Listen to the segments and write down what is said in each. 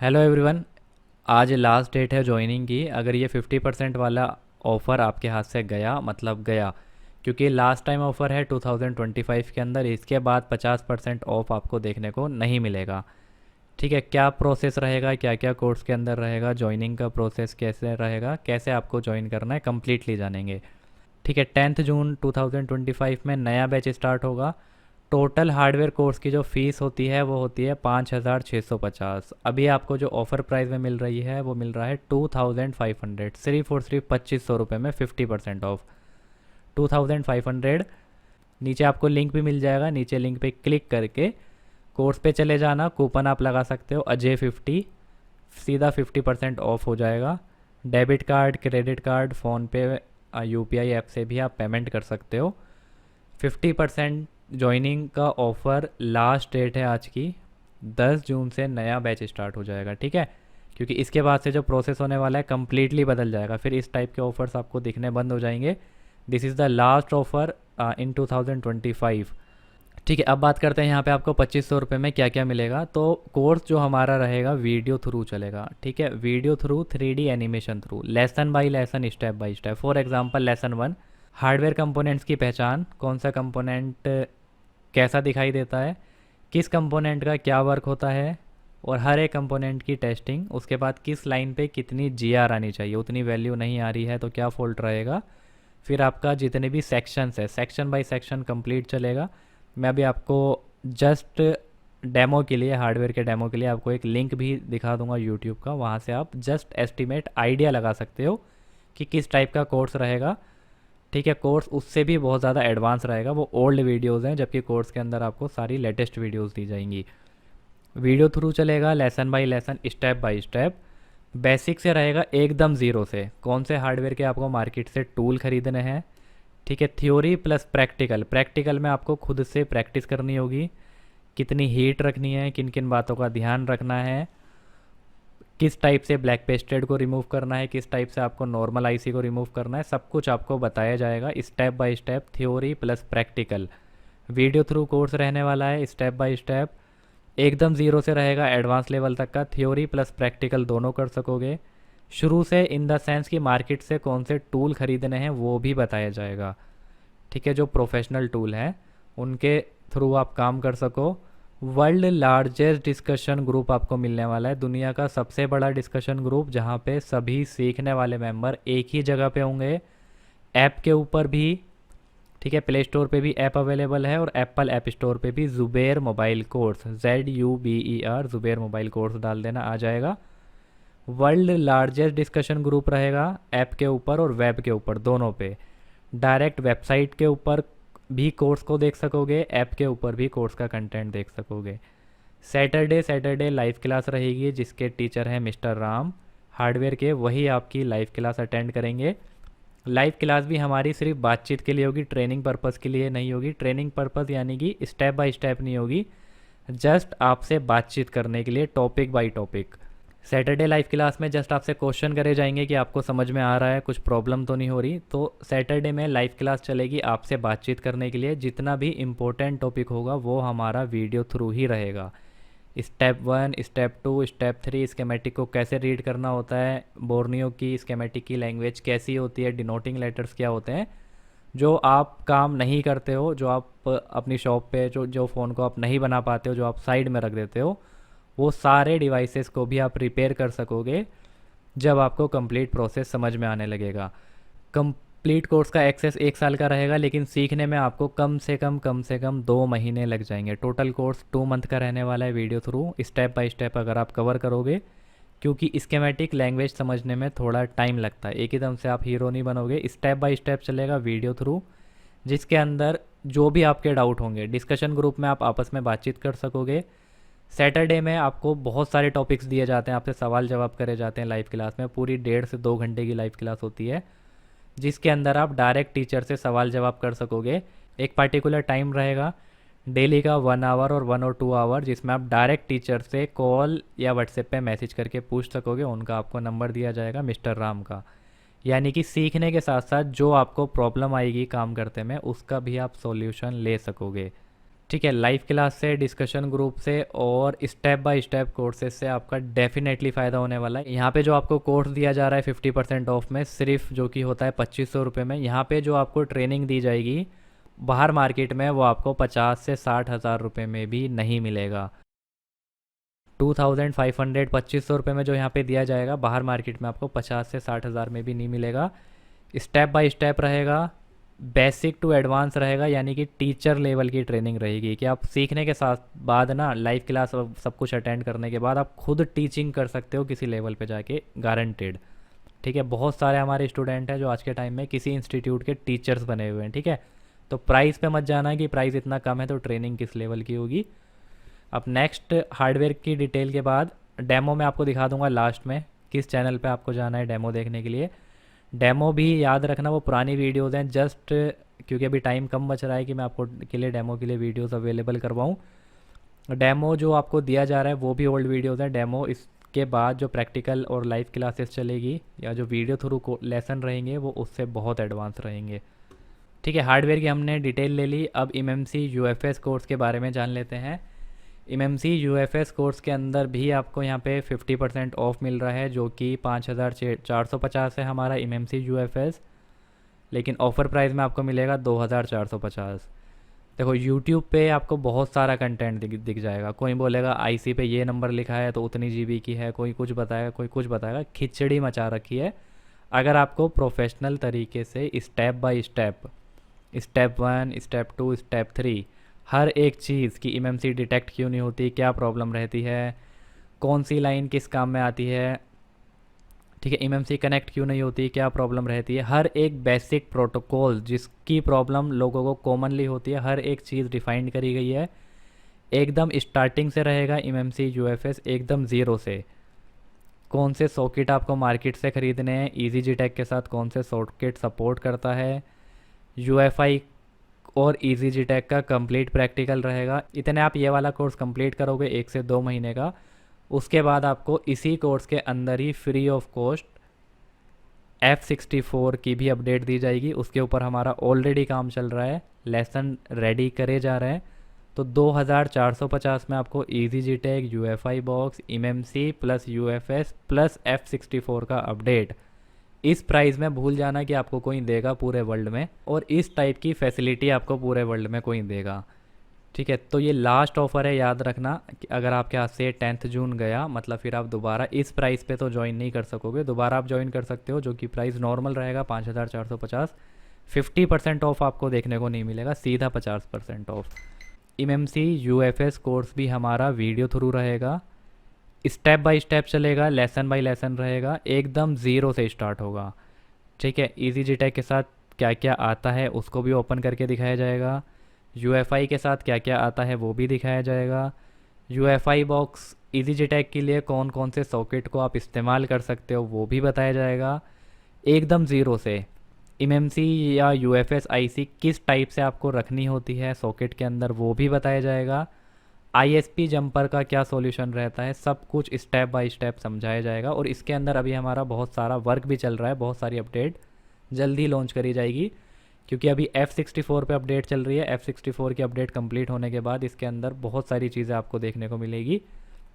Hello everyone. आज last date है joining की। अगर ये 50% वाला ऑफ़र आपके हाथ से गया मतलब गया, क्योंकि लास्ट टाइम ऑफ़र है 2025 के अंदर। इसके बाद 50% ऑफ आपको देखने को नहीं मिलेगा। ठीक है, क्या प्रोसेस रहेगा, क्या क्या कोर्स के अंदर रहेगा, ज्वाइनिंग का प्रोसेस कैसे रहेगा, कैसे आपको ज्वाइन करना है, कम्प्लीटली जानेंगे। ठीक है, 10 जून 2025 में नया बैच स्टार्ट होगा। टोटल हार्डवेयर कोर्स की जो फ़ीस होती है वो होती है 5,650। अभी आपको जो ऑफ़र प्राइस में मिल रही है वो मिल रहा है 2,500, सिर्फ और सिर्फ 2,500 रुपये में 50% ऑफ 2,500। नीचे आपको लिंक भी मिल जाएगा, नीचे लिंक पे क्लिक करके कोर्स पे चले जाना। कूपन आप लगा सकते हो अजय 50, सीधा 50% ऑफ हो जाएगा। Debit card, credit card, PhonePe, UPI app से भी आप पेमेंट कर सकते हो। 50% ज्वाइनिंग का ऑफ़र लास्ट डेट है आज की। 10 जून से नया बैच स्टार्ट हो जाएगा। ठीक है, क्योंकि इसके बाद से जो प्रोसेस होने वाला है कम्प्लीटली बदल जाएगा। फिर इस टाइप के ऑफ़र्स आपको दिखने बंद हो जाएंगे। This is the last offer in 2025। ठीक है, अब बात करते हैं यहाँ पे आपको 2,500 रुपये में क्या क्या मिलेगा। तो कोर्स जो हमारा रहेगा वीडियो थ्रू चलेगा। ठीक है, video through, 3D animation through, lesson bye lesson, step by step. For example lesson 1, hardware components की पहचान, कौन सा कंपोनेंट कैसा दिखाई देता है, किस कंपोनेंट का क्या वर्क होता है, और हर एक कंपोनेंट की टेस्टिंग। उसके बाद किस लाइन पे कितनी जीआर आनी चाहिए, उतनी वैल्यू नहीं आ रही है तो क्या फॉल्ट रहेगा। फिर आपका जितने भी सेक्शंस है, सेक्शन बाय सेक्शन कंप्लीट चलेगा। मैं अभी आपको जस्ट डेमो के लिए, हार्डवेयर के डेमो के लिए आपको एक लिंक भी दिखा दूंगा यूट्यूब का। वहाँ से आप जस्ट एस्टिमेट आइडिया लगा सकते हो कि किस टाइप का कोर्स रहेगा। ठीक है, कोर्स उससे भी बहुत ज़्यादा एडवांस रहेगा। वो ओल्ड वीडियोज़ हैं, जबकि कोर्स के अंदर आपको सारी लेटेस्ट वीडियोज़ दी जाएंगी। वीडियो थ्रू चलेगा, lesson bye lesson, step by step. Basic से रहेगा एकदम ज़ीरो से, कौन से हार्डवेयर के आपको मार्केट से टूल खरीदने हैं। ठीक है, थ्योरी प्लस प्रैक्टिकल। प्रैक्टिकल में आपको खुद से प्रैक्टिस करनी होगी, कितनी हीट रखनी है, किन किन बातों का ध्यान रखना है, किस टाइप से ब्लैक पेस्टेड को रिमूव करना है, किस टाइप से आपको नॉर्मल आईसी को रिमूव करना है। सब कुछ आपको बताया जाएगा step by step, theory plus practical. Video through course रहने वाला है, स्टेप बाय स्टेप एकदम ज़ीरो से रहेगा एडवांस लेवल तक का। थ्योरी प्लस प्रैक्टिकल दोनों कर सकोगे। शुरू से इन द सेंस कि मार्केट से कौन से टूल खरीदने हैं वो भी बताया जाएगा। ठीक है, जो प्रोफेशनल टूल हैं उनके थ्रू आप काम कर सको। वर्ल्ड लार्जेस्ट डिस्कशन ग्रुप आपको मिलने वाला है, दुनिया का सबसे बड़ा डिस्कशन ग्रुप, जहाँ पे सभी सीखने वाले मेंबर एक ही जगह पे होंगे। ऐप के ऊपर भी, ठीक है, प्ले स्टोर पे भी ऐप अवेलेबल है, और एप्पल ऐप स्टोर पे भी Zuber mobile course, ZUBER, Zuber mobile course डाल देना, आ जाएगा। वर्ल्ड लार्जेस्ट डिस्कशन ग्रुप रहेगा ऐप के ऊपर और वेब के ऊपर दोनों पे। डायरेक्ट वेबसाइट के ऊपर भी कोर्स को देख सकोगे, ऐप के ऊपर भी कोर्स का कंटेंट देख सकोगे। सैटरडे सैटरडे लाइव क्लास रहेगी, जिसके टीचर हैं मिस्टर राम, हार्डवेयर के, वही आपकी लाइव क्लास अटेंड करेंगे। लाइव क्लास भी हमारी सिर्फ बातचीत के लिए होगी, ट्रेनिंग पर्पज़ के लिए नहीं होगी। ट्रेनिंग पर्पज़ यानी कि स्टेप बाय स्टेप नहीं होगी, जस्ट आपसे बातचीत करने के लिए, topic by topic. Saturday live class में जस्ट आपसे क्वेश्चन करे जाएंगे कि आपको समझ में आ रहा है, कुछ प्रॉब्लम तो नहीं हो रही। तो सैटरडे में लाइव क्लास चलेगी आपसे बातचीत करने के लिए। जितना भी इम्पोर्टेंट टॉपिक होगा वो हमारा वीडियो थ्रू ही रहेगा। स्टेप 1, स्टेप 2, स्टेप 3, स्केमेटिक को कैसे रीड करना होता है, बोर्नियो की स्केमेटिक की लैंग्वेज कैसी होती है, डिनोटिंग लेटर्स क्या होते हैं, जो आप काम नहीं करते हो, जो आप अपनी शॉप पे जो जो फ़ोन को आप नहीं बना पाते हो, जो आप साइड में रख देते हो, वो सारे डिवाइसेस को भी आप रिपेयर कर सकोगे जब आपको कंप्लीट प्रोसेस समझ में आने लगेगा। कंप्लीट कोर्स का एक्सेस 1 साल का रहेगा, लेकिन सीखने में आपको कम से कम 2 महीने लग जाएंगे। टोटल कोर्स 2 मंथ का रहने वाला है video through, step by step अगर आप कवर करोगे, क्योंकि स्केमेटिक लैंग्वेज समझने में थोड़ा टाइम लगता है। एक ही दम से आप हीरो नहीं बनोगे, स्टेप बाय स्टेप चलेगा वीडियो थ्रू, जिसके अंदर जो भी आपके डाउट होंगे डिस्कशन ग्रुप में आप आपस में बातचीत कर सकोगे। सैटरडे में आपको बहुत सारे टॉपिक्स दिए जाते हैं, आपसे सवाल जवाब करे जाते हैं लाइव क्लास में। पूरी 1.5 से 2 घंटे की लाइव क्लास होती है, जिसके अंदर आप डायरेक्ट टीचर से सवाल जवाब कर सकोगे। एक पार्टिकुलर टाइम रहेगा डेली का, 1 आवर और 1 और 2 आवर, जिसमें आप डायरेक्ट टीचर से कॉल या व्हाट्सएप पे मैसेज करके पूछ सकोगे। उनका आपको नंबर दिया जाएगा, मिस्टर राम का। यानी कि सीखने के साथ साथ जो आपको प्रॉब्लम आएगी काम करते में, उसका भी आप सॉल्यूशन ले सकोगे। ठीक है, लाइव क्लास से, डिस्कशन ग्रुप से और स्टेप बाय स्टेप कोर्सेज से आपका डेफिनेटली फ़ायदा होने वाला है। यहाँ पे जो आपको कोर्स दिया जा रहा है 50% ऑफ में, सिर्फ जो कि होता है 2500 रुपये में, यहाँ पे जो आपको ट्रेनिंग दी जाएगी बाहर मार्केट में वो आपको 50 से 60 हज़ार रुपये में भी नहीं मिलेगा। 2500 2500 रुपये में जो यहाँ पे दिया जाएगा बाहर मार्केट में आपको 50 से 60 हज़ार में भी नहीं मिलेगा। स्टेप बाय स्टेप रहेगा, बेसिक टू एडवांस रहेगा, यानी कि टीचर लेवल की ट्रेनिंग रहेगी कि आप सीखने के साथ बाद ना लाइव क्लास सब कुछ अटेंड करने के बाद आप खुद टीचिंग कर सकते हो किसी लेवल पे जाके, गारंटेड। ठीक है, बहुत सारे हमारे स्टूडेंट हैं जो आज के टाइम में किसी इंस्टीट्यूट के टीचर्स बने हुए हैं। ठीक है, तो प्राइस पे मत जाना कि प्राइस इतना कम है तो ट्रेनिंग किस लेवल की होगी। अब नेक्स्ट हार्डवेयर की डिटेल के बाद डेमो में आपको दिखा दूंगा लास्ट में किस चैनल पे आपको जाना है डेमो देखने के लिए। डेमो भी याद रखना वो पुरानी वीडियोज़ हैं, जस्ट क्योंकि अभी टाइम कम बच रहा है कि मैं आपको के लिए डेमो के लिए वीडियोज़ अवेलेबल करवाऊँ। डेमो जो आपको दिया जा रहा है वो भी ओल्ड वीडियोज़ हैं। डेमो इसके बाद जो प्रैक्टिकल और लाइव क्लासेस चलेगी या जो वीडियो थ्रू लेसन रहेंगे वो उससे बहुत एडवांस रहेंगे। ठीक है, हार्डवेयर की हमने डिटेल ले ली। अब एमएमसी यूएफएस कोर्स के बारे में जान लेते हैं। एमएमसी यूएफएस कोर्स के अंदर भी आपको यहाँ पे 50% ऑफ मिल रहा है, जो कि 5450 है हमारा एमएमसी यूएफएस, लेकिन ऑफ़र प्राइस में आपको मिलेगा 2450। देखो यूट्यूब पे आपको बहुत सारा कंटेंट दिख जाएगा। कोई बोलेगा आईसी पे ये नंबर लिखा है तो उतनी जीबी की है, कोई कुछ बताएगा कोई कुछ बताएगा, खिचड़ी मचा रखी है। अगर आपको प्रोफेशनल तरीके से step by step, step 1, step 2, step 3, हर एक चीज़ की एमएमसी डिटेक्ट क्यों नहीं होती, क्या प्रॉब्लम रहती है, कौन सी लाइन किस काम में आती है, ठीक है, एमएमसी कनेक्ट क्यों नहीं होती, क्या प्रॉब्लम रहती है, हर एक बेसिक प्रोटोकॉल जिसकी प्रॉब्लम लोगों को कॉमनली होती है, हर एक चीज़ डिफाइंड करी गई है। एकदम स्टार्टिंग से रहेगा एमएमसी यूएफएस, एकदम ज़ीरो से। कौन से सॉकेट आपको मार्केट से ख़रीदने हैं, ईजी जी टेक के साथ कौन से सॉकेट सपोर्ट करता है, यूएफआई और ईजी जी टेक का कंप्लीट प्रैक्टिकल रहेगा। इतने आप ये वाला कोर्स कंप्लीट करोगे 1 से 2 महीने का, उसके बाद आपको इसी कोर्स के अंदर ही फ्री ऑफ कॉस्ट F64 की भी अपडेट दी जाएगी। उसके ऊपर हमारा ऑलरेडी काम चल रहा है, लेसन रेडी करे जा रहे हैं। तो 2450 में आपको easy JTAG, UFI box, eMMC plus UFS plus F64 का अपडेट, इस प्राइस में भूल जाना कि आपको कोई देगा पूरे वर्ल्ड में, और इस टाइप की फैसिलिटी आपको पूरे वर्ल्ड में कोई देगा। ठीक है, तो ये लास्ट ऑफ़र है, याद रखना कि अगर आपके हाथ से 10 जून गया मतलब फिर आप दोबारा इस प्राइस पे तो ज्वाइन नहीं कर सकोगे। दोबारा आप ज्वाइन कर सकते हो, जो कि प्राइस नॉर्मल रहेगा 5450। 50% ऑफ आपको देखने को नहीं मिलेगा, सीधा 50% ऑफ। एमएमसी यूएफएस कोर्स भी हमारा वीडियो थ्रू रहेगा, स्टेप बाय स्टेप चलेगा, लेसन बाय लेसन रहेगा, एकदम ज़ीरो से स्टार्ट होगा। ठीक है, ईजी जी टेक के साथ क्या क्या आता है उसको भी ओपन करके दिखाया जाएगा, यूएफआई के साथ क्या क्या आता है वो भी दिखाया जाएगा, यूएफआई बॉक्स ईजी जी टेक के लिए कौन कौन से सॉकेट को आप इस्तेमाल कर सकते हो वो भी बताया जाएगा, एकदम ज़ीरो से। एमएमसी या यूएफएस आईसी किस टाइप से आपको रखनी होती है सॉकेट के अंदर वो भी बताया जाएगा, आईएसपी जंपर का क्या सॉल्यूशन रहता है, सब कुछ स्टेप बाय स्टेप समझाया जाएगा। और इसके अंदर अभी हमारा बहुत सारा वर्क भी चल रहा है, बहुत सारी अपडेट जल्दी लॉन्च करी जाएगी, क्योंकि अभी F64 पे अपडेट चल रही है। F64 की अपडेट कंप्लीट होने के बाद इसके अंदर बहुत सारी चीज़ें आपको देखने को मिलेगी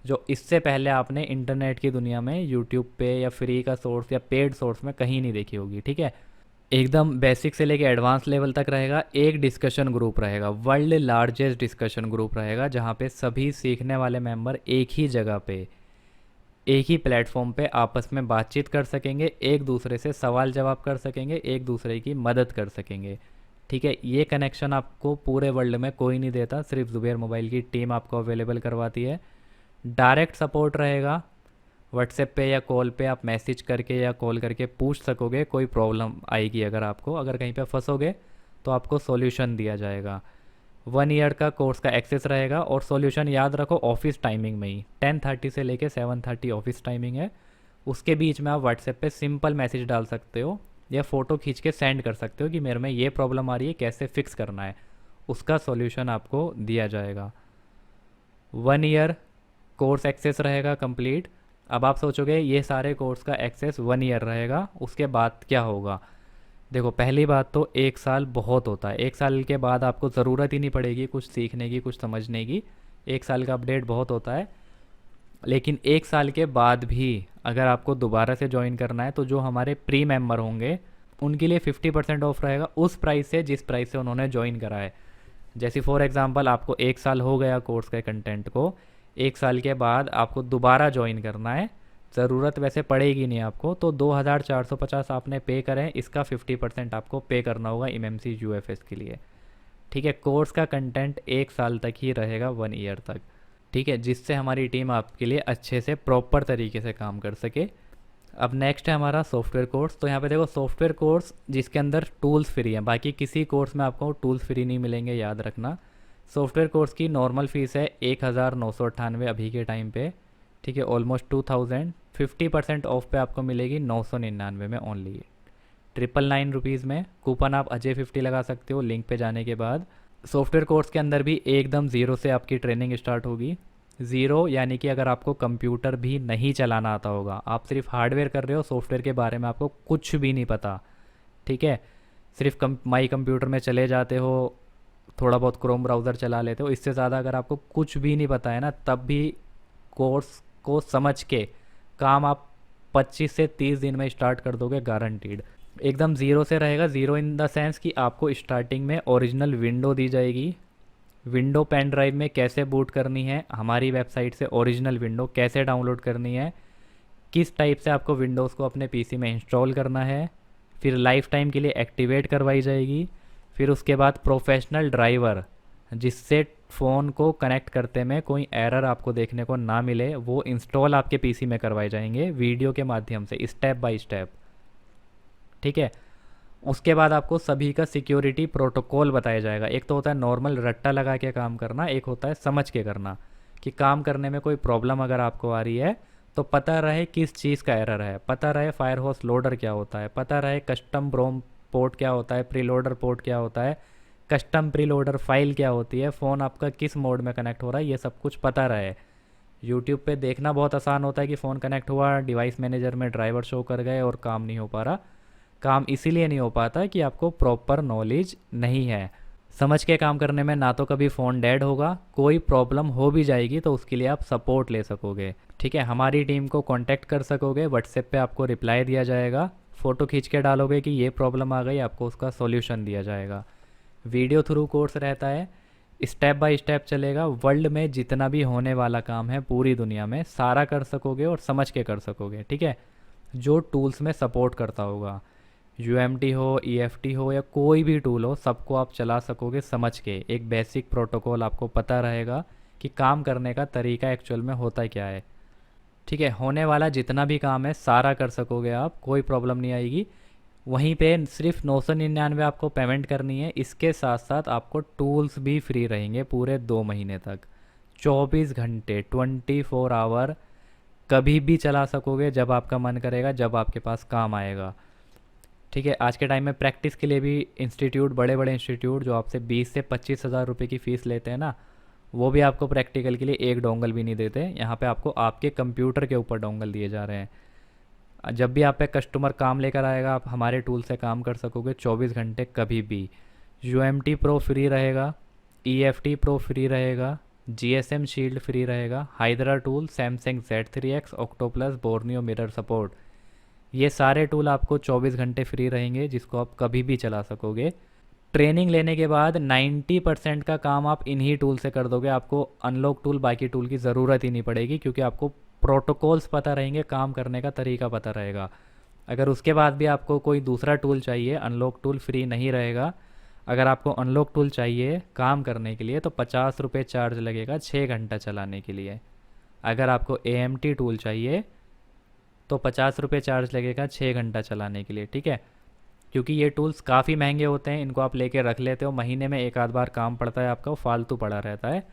जो इससे पहले आपने इंटरनेट की दुनिया में यूट्यूब पे या फ्री का सोर्स या पेड सोर्स में कहीं नहीं देखी होगी। ठीक है, एकदम बेसिक से लेके एडवांस लेवल तक रहेगा। एक डिस्कशन ग्रुप रहेगा, वर्ल्ड लार्जेस्ट डिस्कशन ग्रुप रहेगा, जहाँ पे सभी सीखने वाले मेंबर एक ही जगह पे, एक ही प्लेटफॉर्म पे आपस में बातचीत कर सकेंगे, एक दूसरे से सवाल जवाब कर सकेंगे, एक दूसरे की मदद कर सकेंगे। ठीक है, ये कनेक्शन आपको पूरे वर्ल्ड में कोई नहीं देता, सिर्फ ज़ुबैर मोबाइल की टीम आपको अवेलेबल करवाती है। डायरेक्ट सपोर्ट रहेगा, व्हाट्सएप पे या कॉल पे आप मैसेज करके या कॉल करके पूछ सकोगे, कोई प्रॉब्लम आएगी अगर आपको, अगर कहीं पे फंसोगे तो आपको सॉल्यूशन दिया जाएगा। 1 ईयर का कोर्स का एक्सेस रहेगा, और सॉल्यूशन याद रखो ऑफिस टाइमिंग में ही, 10:30 से लेके 7:30 ऑफिस टाइमिंग है। उसके बीच में आप व्हाट्सएप पे सिंपल मैसेज डाल सकते हो या फ़ोटो खींच के सेंड कर सकते हो कि मेरे में ये प्रॉब्लम आ रही है, कैसे फिक्स करना है, उसका सॉल्यूशन आपको दिया जाएगा। 1 ईयर कोर्स एक्सेस रहेगा कंप्लीट। अब आप सोचोगे ये सारे कोर्स का एक्सेस 1 ईयर रहेगा, उसके बाद क्या होगा? देखो पहली बात तो एक साल बहुत होता है, एक साल के बाद आपको ज़रूरत ही नहीं पड़ेगी कुछ सीखने की, कुछ समझने की। एक साल का अपडेट बहुत होता है। लेकिन एक साल के बाद भी अगर आपको दोबारा से ज्वाइन करना है तो जो हमारे प्री मेंबर होंगे उनके लिए 50% ऑफ रहेगा उस प्राइस से जिस प्राइस से उन्होंने ज्वाइन करा है। जैसे फॉर एग्जांपल आपको एक साल हो गया कोर्स के कंटेंट को, एक साल के बाद आपको दोबारा ज्वाइन करना है, ज़रूरत वैसे पड़ेगी नहीं आपको, तो 2450 आपने पे करें, इसका 50% आपको पे करना होगा M M C U F S के लिए। ठीक है, कोर्स का कंटेंट एक साल तक ही रहेगा, 1 ईयर तक। ठीक है, जिससे हमारी टीम आपके लिए अच्छे से प्रॉपर तरीके से काम कर सके। अब नेक्स्ट है हमारा सॉफ्टवेयर कोर्स। तो यहाँ पे देखो सॉफ्टवेयर कोर्स जिसके अंदर टूल्स फ्री हैं, बाकी किसी कोर्स में आपको टूल्स फ्री नहीं मिलेंगे, याद रखना। सॉफ्टवेयर कोर्स की नॉर्मल फ़ीस है 1998 अभी के टाइम पे। ठीक है, ऑलमोस्ट 2000। 50% ऑफ पे आपको मिलेगी 999 में ओनली, 999 रुपीज़ में। कूपन आप अजय 50 लगा सकते हो लिंक पे जाने के बाद। सॉफ्टवेयर कोर्स के अंदर भी एकदम ज़ीरो से आपकी ट्रेनिंग स्टार्ट होगी। ज़ीरो यानी कि अगर आपको कंप्यूटर भी नहीं चलाना आता होगा, आप सिर्फ हार्डवेयर कर रहे हो, सॉफ्टवेयर के बारे में आपको कुछ भी नहीं पता, ठीक है, सिर्फ माई कंप्यूटर में चले जाते हो, थोड़ा बहुत क्रोम ब्राउज़र चला लेते हो, इससे ज़्यादा अगर आपको कुछ भी नहीं पता है ना, तब भी कोर्स को समझ के काम आप 25 से 30 दिन में स्टार्ट कर दोगे, गारंटीड। एकदम ज़ीरो से रहेगा, ज़ीरो इन द सेंस कि आपको स्टार्टिंग में ओरिजिनल विंडो दी जाएगी। विंडो पेन ड्राइव में कैसे बूट करनी है, हमारी वेबसाइट से ओरिजिनल विंडो कैसे डाउनलोड करनी है, किस टाइप से आपको विंडोज़ को अपने पीसी में इंस्टॉल करना है, फिर लाइफ टाइम के लिए एक्टिवेट करवाई जाएगी। फिर उसके बाद प्रोफेशनल ड्राइवर, जिससे फ़ोन को कनेक्ट करते में कोई एरर आपको देखने को ना मिले, वो इंस्टॉल आपके पीसी में करवाए जाएंगे वीडियो के माध्यम से, स्टेप बाय स्टेप। ठीक है, उसके बाद आपको सभी का सिक्योरिटी प्रोटोकॉल बताया जाएगा। एक तो होता है नॉर्मल रट्टा लगा के काम करना, एक होता है समझ के करना, कि काम करने में कोई प्रॉब्लम अगर आपको आ रही है तो पता रहे किस चीज़ का एरर है, पता रहे फायर होस्ट लोडर क्या होता है, पता रहे कस्टम ब्रोम पोर्ट क्या होता है, प्री लोडर पोर्ट क्या होता है, कस्टम प्री लोडर फाइल क्या होती है, फ़ोन आपका किस मोड में कनेक्ट हो रहा है, ये सब कुछ पता रहे। यूट्यूब पे देखना बहुत आसान होता है कि फ़ोन कनेक्ट हुआ, डिवाइस मैनेजर में ड्राइवर शो कर गए और काम नहीं हो पा रहा। काम इसीलिए नहीं हो पाता कि आपको प्रॉपर नॉलेज नहीं है। समझ के काम करने में ना तो कभी फ़ोन डेड होगा, कोई प्रॉब्लम हो भी जाएगी तो उसके लिए आप सपोर्ट ले सकोगे। ठीक है, हमारी टीम को कांटेक्ट कर सकोगे, व्हाट्सएप पे आपको रिप्लाई दिया जाएगा, फ़ोटो खींच के डालोगे कि ये प्रॉब्लम आ गई, आपको उसका सॉल्यूशन दिया जाएगा। वीडियो थ्रू कोर्स रहता है, स्टेप बाय स्टेप चलेगा। वर्ल्ड में जितना भी होने वाला काम है पूरी दुनिया में, सारा कर सकोगे और समझ के कर सकोगे। ठीक है, जो टूल्स में सपोर्ट करता होगा, यूएमटी हो, ईएफटी हो या कोई भी टूल हो, सबको आप चला सकोगे समझ के। एक बेसिक प्रोटोकॉल आपको पता रहेगा कि काम करने का तरीका एक्चुअल में होता क्या है। ठीक है, होने वाला जितना भी काम है सारा कर सकोगे आप, कोई प्रॉब्लम नहीं आएगी। वहीं पे सिर्फ 999 आपको पेमेंट करनी है, इसके साथ साथ आपको टूल्स भी फ्री रहेंगे पूरे 2 महीने तक। 24 घंटे 24 आवर कभी भी चला सकोगे, जब आपका मन करेगा, जब आपके पास काम आएगा। ठीक है, आज के टाइम में प्रैक्टिस के लिए भी इंस्टीट्यूट, बड़े बड़े इंस्टीट्यूट जो आपसे 20 से 25 हज़ार रुपये की फ़ीस लेते हैं ना, वो भी आपको प्रैक्टिकल के लिए एक डोंगल भी नहीं देते। यहाँ पे आपको आपके कंप्यूटर के ऊपर डोंगल दिए जा रहे हैं। जब भी आप पे कस्टमर काम लेकर आएगा, आप हमारे टूल से काम कर सकोगे 24 घंटे कभी भी। यूएमटी प्रो फ्री रहेगा, ईएफटी प्रो फ्री रहेगा, जीएसएम शील्ड फ्री रहेगा, Hydra tool, Samsung Z3X, Octoplus, Borneo mirror support, ये सारे टूल आपको 24 घंटे फ्री रहेंगे, जिसको आप कभी भी चला सकोगे। ट्रेनिंग लेने के बाद 90% का काम आप इन्हीं टूल से कर दोगे, आपको अनलॉक टूल, बाकी टूल की ज़रूरत ही नहीं पड़ेगी, क्योंकि आपको प्रोटोकॉल्स पता रहेंगे, काम करने का तरीका पता रहेगा। अगर उसके बाद भी आपको कोई दूसरा टूल चाहिए, अनलॉक टूल फ्री नहीं रहेगा। अगर आपको अनलॉक टूल चाहिए काम करने के लिए तो 50 रुपये चार्ज लगेगा 6 घंटा चलाने के लिए। अगर आपको AMT टूल चाहिए तो 50 रुपये चार्ज लगेगा 6 घंटा चलाने के लिए। ठीक है, क्योंकि ये टूल्स काफ़ी महंगे होते हैं, इनको आप लेके रख लेते हो, महीने में एक आध बार काम पड़ता है आपका, वो फालतू पड़ा रहता है।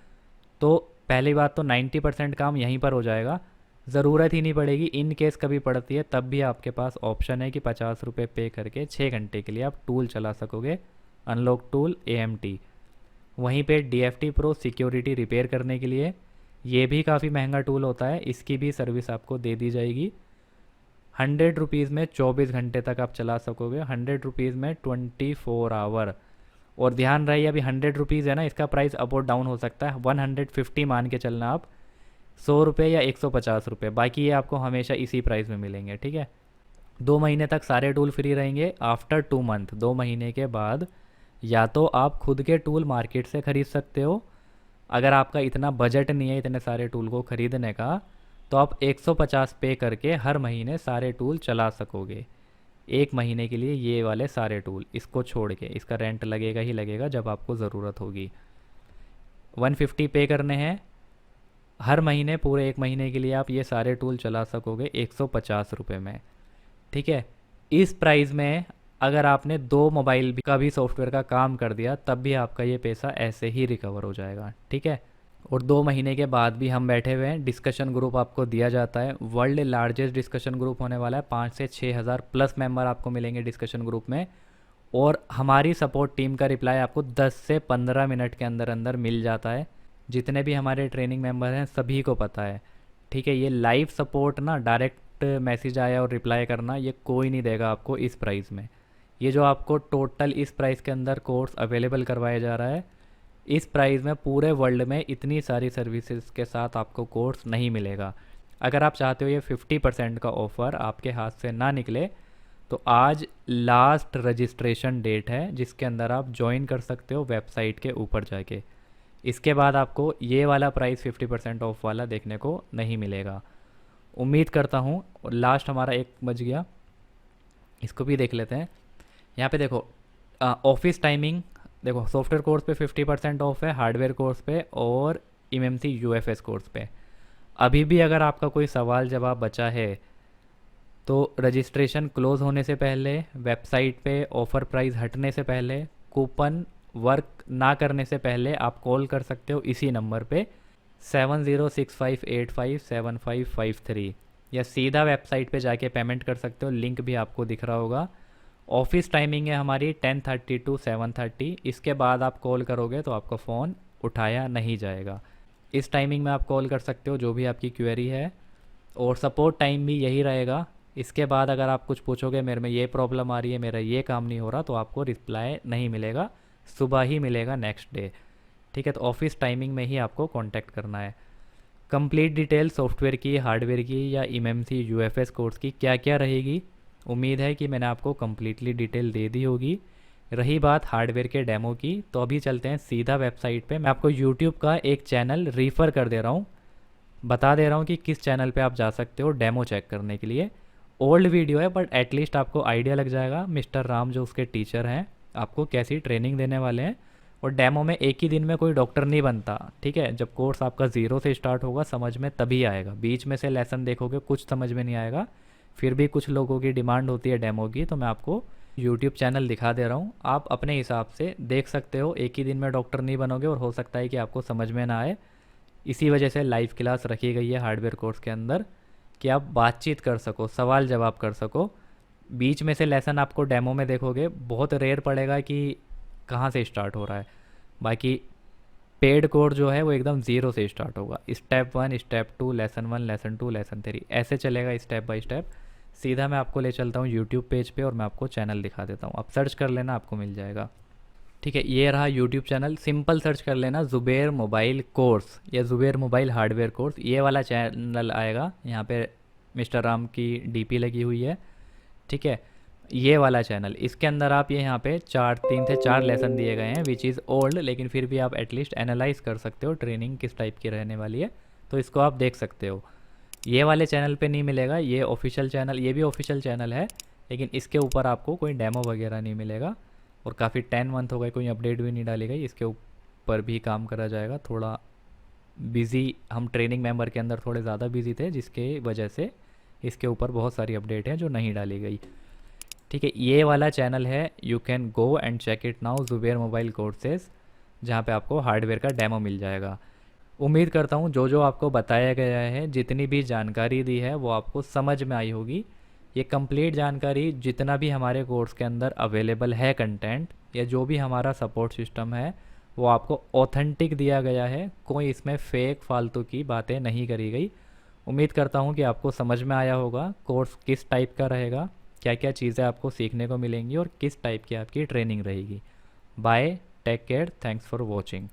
तो पहली बात तो 90% काम यहीं पर हो जाएगा, ज़रूरत ही नहीं पड़ेगी। इन केस कभी पड़ती है तब भी आपके पास ऑप्शन है कि 50 रुपये पे करके 6 घंटे के लिए आप टूल चला सकोगे, अनलॉक टूल, AMT। वहीं पे DFT प्रो सिक्योरिटी रिपेयर करने के लिए, ये भी काफ़ी महंगा टूल होता है, इसकी भी सर्विस आपको दे दी जाएगी। ₹100 में 24 घंटे तक आप चला सकोगे, ₹100 में 24 आवर। और ध्यान रहे अभी ₹100 है ना, इसका प्राइस अप और डाउन हो सकता है। 150 मान के चलना आप, ₹100 या ₹150, बाकी ये आपको हमेशा इसी प्राइस में मिलेंगे, ठीक है। 2 महीने तक सारे टूल फ्री रहेंगे। आफ्टर 2 मंथ, 2 महीने के बाद, या तो आप खुद के टूल मार्केट से ख़रीद सकते हो, अगर आपका इतना बजट नहीं है इतने सारे टूल को ख़रीदने का, तो आप 150 पे करके हर महीने सारे टूल चला सकोगे। 1 महीने के लिए ये वाले सारे टूल, इसको छोड़ के, इसका रेंट लगेगा ही लगेगा जब आपको ज़रूरत होगी। 150 पे करने हैं हर महीने, पूरे 1 महीने के लिए आप ये सारे टूल चला सकोगे ₹150 में, ठीक है। इस प्राइस में अगर आपने 2 मोबाइल का भी सॉफ्टवेयर का काम कर दिया, तब भी आपका ये पैसा ऐसे ही रिकवर हो जाएगा, ठीक है। और 2 महीने के बाद भी हम बैठे हुए हैं, डिस्कशन ग्रुप आपको दिया जाता है। वर्ल्ड लार्जेस्ट डिस्कशन ग्रुप होने वाला है, 5 से 6 हज़ार प्लस मेंबर आपको मिलेंगे डिस्कशन ग्रुप में। और हमारी सपोर्ट टीम का रिप्लाई आपको 10 से 15 मिनट के अंदर अंदर मिल जाता है। जितने भी हमारे ट्रेनिंग मेंबर हैं सभी को पता है, ठीक है। ये लाइव सपोर्ट ना, डायरेक्ट मैसेज आया और रिप्लाई करना, ये कोई नहीं देगा आपको इस प्राइस में। ये जो आपको टोटल इस प्राइस के अंदर कोर्स अवेलेबल करवाया जा रहा है, इस प्राइस में पूरे वर्ल्ड में इतनी सारी सर्विसेज के साथ आपको कोर्स नहीं मिलेगा। अगर आप चाहते हो ये 50% का ऑफ़र आपके हाथ से ना निकले, तो आज लास्ट रजिस्ट्रेशन डेट है जिसके अंदर आप ज्वाइन कर सकते हो वेबसाइट के ऊपर जाके। इसके बाद आपको ये वाला प्राइस 50% ऑफ वाला देखने को नहीं मिलेगा। उम्मीद करता हूँ। लास्ट हमारा 1 बज गया, इसको भी देख लेते हैं। यहाँ पे देखो ऑफिस टाइमिंग, देखो सॉफ्टवेयर कोर्स पे 50% ऑफ है, हार्डवेयर कोर्स पे और एमएमसी यूएफएस कोर्स पे। अभी भी अगर आपका कोई सवाल जवाब बचा है तो रजिस्ट्रेशन क्लोज़ होने से पहले, वेबसाइट पे ऑफ़र प्राइस हटने से पहले, कूपन वर्क ना करने से पहले आप कॉल कर सकते हो इसी नंबर पे 7065857553, या सीधा वेबसाइट पे जाके पेमेंट कर सकते हो, लिंक भी आपको दिख रहा होगा। ऑफिस टाइमिंग है हमारी 10:30 to 7:30। इसके बाद आप कॉल करोगे तो आपका फ़ोन उठाया नहीं जाएगा। इस टाइमिंग में आप कॉल कर सकते हो जो भी आपकी क्वेरी है, और सपोर्ट टाइम भी यही रहेगा। इसके बाद अगर आप कुछ पूछोगे, मेरे में ये प्रॉब्लम आ रही है, मेरा ये काम नहीं हो रहा, तो आपको रिप्लाई नहीं मिलेगा, सुबह ही मिलेगा नेक्स्ट डे, ठीक है। तो ऑफिस टाइमिंग में ही आपको कांटेक्ट करना है। कंप्लीट डिटेल सॉफ्टवेयर की, हार्डवेयर की या एमएमसी यूएफएस कोर्स की क्या क्या रहेगी, उम्मीद है कि मैंने आपको कम्प्लीटली डिटेल दे दी होगी। रही बात हार्डवेयर के डेमो की, तो अभी चलते हैं सीधा वेबसाइट पे। मैं आपको यूट्यूब का एक चैनल रेफ़र कर दे रहा हूँ, बता दे रहा हूँ कि किस चैनल पे आप जा सकते हो डेमो चेक करने के लिए। ओल्ड वीडियो है बट एटलीस्ट आपको आइडिया लग जाएगा मिस्टर राम जो उसके टीचर हैं आपको कैसी ट्रेनिंग देने वाले हैं। और डेमो में एक ही दिन में कोई डॉक्टर नहीं बनता, ठीक है। जब कोर्स आपका ज़ीरो से स्टार्ट होगा समझ में तभी आएगा, बीच में से लेसन देखोगे कुछ समझ में नहीं आएगा। फिर भी कुछ लोगों की डिमांड होती है डेमो की, तो मैं आपको यूट्यूब चैनल दिखा दे रहा हूँ, आप अपने हिसाब से देख सकते हो। एक ही दिन में डॉक्टर नहीं बनोगे और हो सकता है कि आपको समझ में ना आए, इसी वजह से लाइव क्लास रखी गई है हार्डवेयर कोर्स के अंदर कि आप बातचीत कर सको, सवाल जवाब कर सको। बीच में से लेसन आपको डेमो में देखोगे बहुत रेयर पड़ेगा कि कहाँ से स्टार्ट हो रहा है। बाकी पेड कोर्स जो है वो एकदम ज़ीरो से स्टार्ट होगा, step 1, step 2, lesson 1, lesson 2, lesson 3, ऐसे चलेगा स्टेप बाय स्टेप। सीधा मैं आपको ले चलता हूँ यूट्यूब पेज पे और मैं आपको चैनल दिखा देता हूँ। आप सर्च कर लेना, आपको मिल जाएगा, ठीक है। ये रहा यूट्यूब चैनल, सिंपल सर्च कर लेना ज़ुबैर मोबाइल कोर्स या ज़ुबैर मोबाइल हार्डवेयर कोर्स, ये वाला चैनल आएगा। यहाँ पे मिस्टर राम की डीपी लगी हुई है, ठीक है। ये वाला चैनल, इसके अंदर आप ये यहाँ पे 3 से 4 लेसन दिए गए हैं विच इज़ ओल्ड, लेकिन फिर भी आप एटलीस्ट एनालाइज कर सकते हो ट्रेनिंग किस टाइप की रहने वाली है, तो इसको आप देख सकते हो। ये वाले चैनल पे नहीं मिलेगा, ये ऑफिशियल चैनल, ये भी ऑफिशियल चैनल है, लेकिन इसके ऊपर आपको कोई डेमो वगैरह नहीं मिलेगा। और काफ़ी 10 मंथ हो गए, कोई अपडेट भी नहीं डाली गई, इसके ऊपर भी काम करा जाएगा। थोड़ा बिज़ी हम ट्रेनिंग मेंबर के अंदर थोड़े ज़्यादा बिजी थे, जिसके वजह से इसके ऊपर बहुत सारी अपडेट है जो नहीं डाली गई, ठीक है। ये वाला चैनल है, you can go and check it now, Zubair mobile courses, जहाँ पे आपको हार्डवेयर का डेमो मिल जाएगा। उम्मीद करता हूँ जो जो आपको बताया गया है, जितनी भी जानकारी दी है वो आपको समझ में आई होगी। ये कंप्लीट जानकारी जितना भी हमारे कोर्स के अंदर अवेलेबल है कंटेंट, या जो भी हमारा सपोर्ट सिस्टम है, वो आपको ऑथेंटिक दिया गया है, कोई इसमें फेक फालतू की बातें नहीं करी गई। उम्मीद करता हूँ कि आपको समझ में आया होगा कोर्स किस टाइप का रहेगा, क्या क्या चीज़ें आपको सीखने को मिलेंगी और किस टाइप की आपकी ट्रेनिंग रहेगी। Bye, take care, thanks for watching.